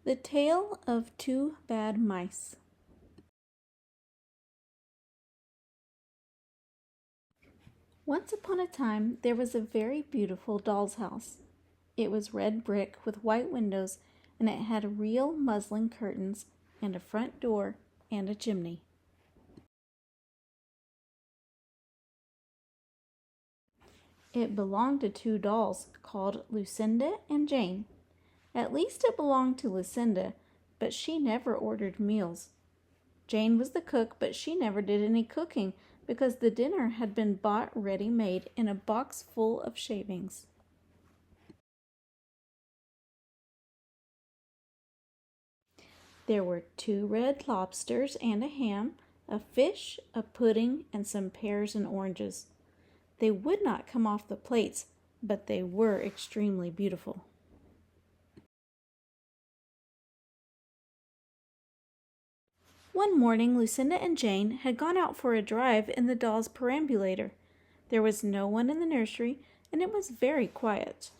The Tale of Two Bad Mice. Once upon a time there was a very beautiful doll's house. It was red brick with white windows, and it had real muslin curtains and a front door and a chimney. It belonged to two dolls called Lucinda and Jane. At least it belonged to Lucinda, but she never ordered meals. Jane was the cook, but she never did any cooking because the dinner had been bought ready-made in a box full of shavings. There were 2 red lobsters and a ham, a fish, a pudding, and some pears and oranges. They would not come off the plates, but they were extremely beautiful. One morning, Lucinda and Jane had gone out for a drive in the doll's perambulator. There was no one in the nursery, and it was very quiet.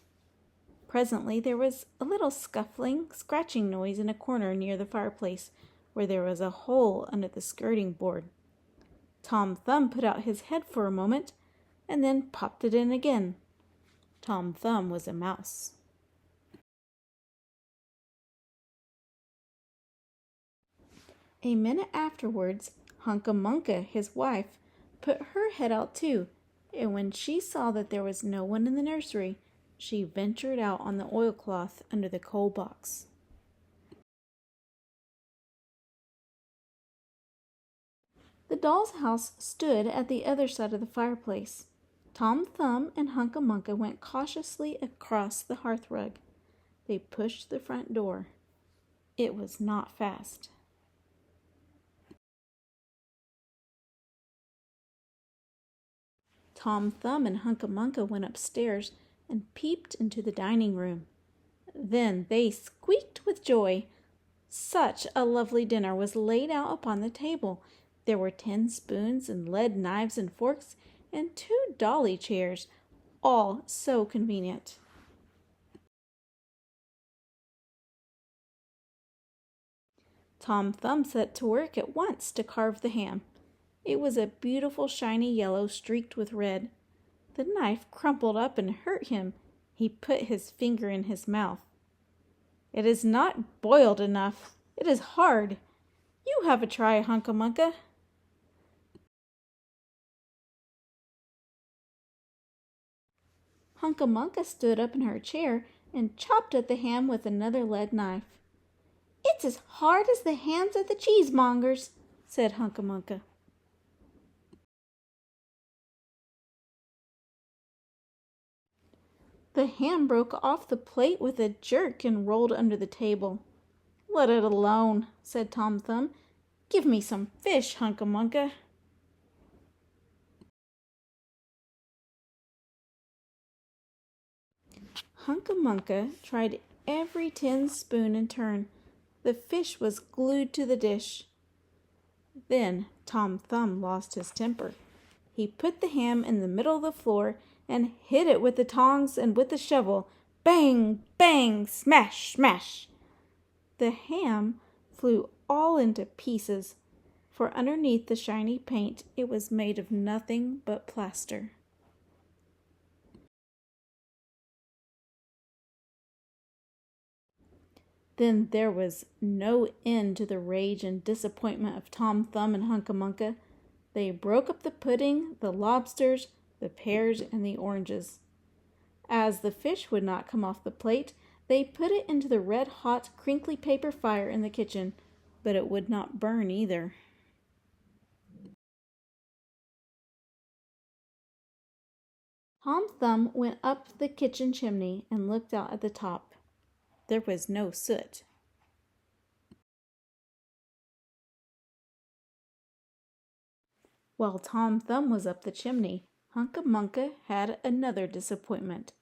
Presently, there was a little scuffling, scratching noise in a corner near the fireplace, where there was a hole under the skirting board. Tom Thumb put out his head for a moment, and then popped it in again. Tom Thumb was a mouse. A minute afterwards, Hunca Munca, his wife, put her head out too, and when she saw that there was no one in the nursery, she ventured out on the oilcloth under the coal box. The doll's house stood at the other side of the fireplace. Tom Thumb and Hunca Munca went cautiously across the hearthrug. They pushed the front door. It was not fast. Tom Thumb and Hunca Munca went upstairs and peeped into the dining room. Then they squeaked with joy. Such a lovely dinner was laid out upon the table. There were 10 spoons and lead knives and forks and 2 dolly chairs, all so convenient. Tom Thumb set to work at once to carve the ham. It was a beautiful shiny yellow streaked with red. The knife crumpled up and hurt him. He put his finger in his mouth. "It is not boiled enough. It is hard. You have a try, Hunca Munca." Hunca Munca stood up in her chair and chopped at the ham with another lead knife. "It's as hard as the hands of the cheesemongers," said Hunca Munca. The ham broke off the plate with a jerk and rolled under the table. "Let it alone," said Tom Thumb. "Give me some fish, Hunca Munca." Hunca Munca tried every tin spoon in turn. The fish was glued to the dish. Then Tom Thumb lost his temper. He put the ham in the middle of the floor and hit it with the tongs and with the shovel. Bang, bang, smash, smash. The ham flew all into pieces, for underneath the shiny paint it was made of nothing but plaster. Then there was no end to the rage and disappointment of Tom Thumb and Hunca Munca. They broke up the pudding, the lobsters, the pears, and the oranges. As the fish would not come off the plate, they put it into the red-hot, crinkly paper fire in the kitchen, but it would not burn either. Tom Thumb went up the kitchen chimney and looked out at the top. There was no soot. While Tom Thumb was up the chimney, Hunca Munca had another disappointment.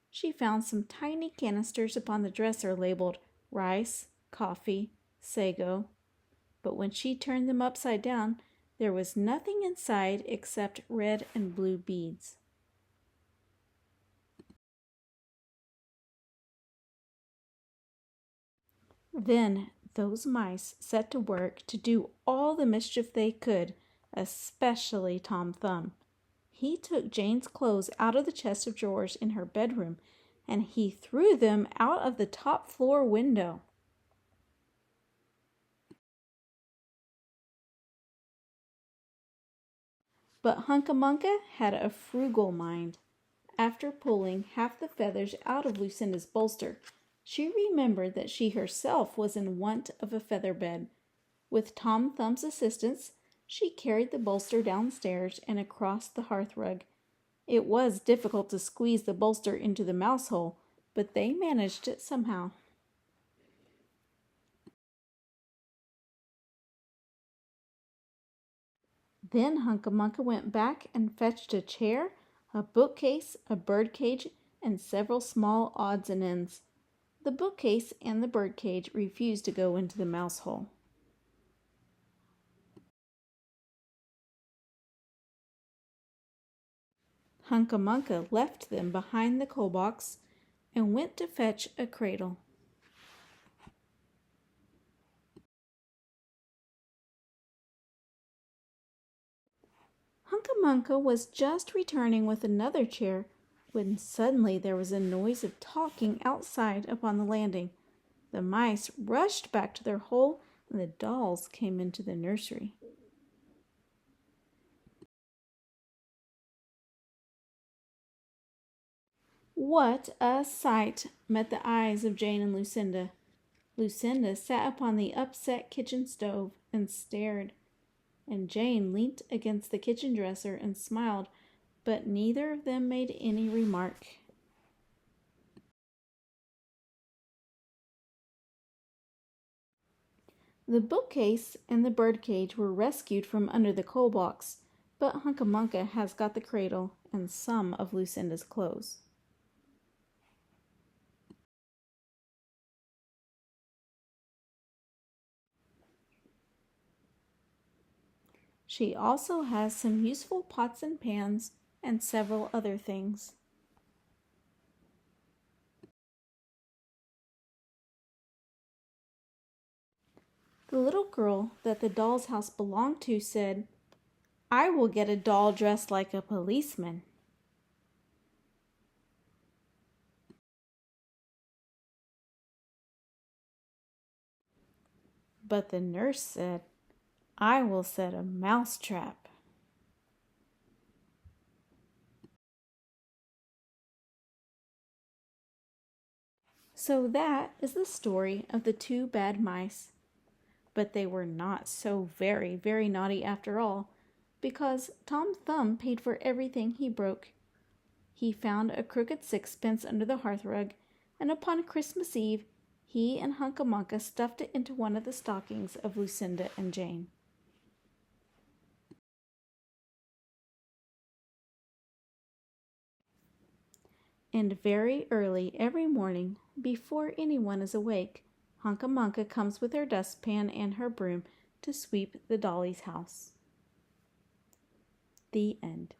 She found some tiny canisters upon the dresser labeled rice, coffee, sago, but when she turned them upside down, there was nothing inside except red and blue beads. Then those mice set to work to do all the mischief they could, especially Tom Thumb. He took Jane's clothes out of the chest of drawers in her bedroom, and he threw them out of the top floor window. But Hunca Munca had a frugal mind. After pulling half the feathers out of Lucinda's bolster, she remembered that she herself was in want of a feather bed. With Tom Thumb's assistance, she carried the bolster downstairs and across the hearthrug. It was difficult to squeeze the bolster into the mouse hole, but they managed it somehow. Then Hunca Munca went back and fetched a chair, a bookcase, a birdcage, and several small odds and ends. The bookcase and the birdcage refused to go into the mouse hole. Hunca Munca left them behind the coal box and went to fetch a cradle. Hunca Munca was just returning with another chair when suddenly there was a noise of talking outside upon the landing. The mice rushed back to their hole, and the dolls came into the nursery. What a sight met the eyes of Jane and Lucinda! Lucinda sat upon the upset kitchen stove and stared, and Jane leant against the kitchen dresser and smiled, but neither of them made any remark. The bookcase and the birdcage were rescued from under the coal box, but Hunca Munca has got the cradle and some of Lucinda's clothes. She also has some useful pots and pans and several other things. The little girl that the doll's house belonged to said, "I will get a doll dressed like a policeman." But the nurse said, "I will set a mouse trap." So that is the story of the two bad mice. But they were not so very, very naughty after all, because Tom Thumb paid for everything he broke. He found a crooked sixpence under the hearthrug, and upon Christmas Eve he and Hunca Munca stuffed it into one of the stockings of Lucinda and Jane. And very early every morning, before anyone is awake, Hunca Munca comes with her dustpan and her broom to sweep the dolly's house. The end.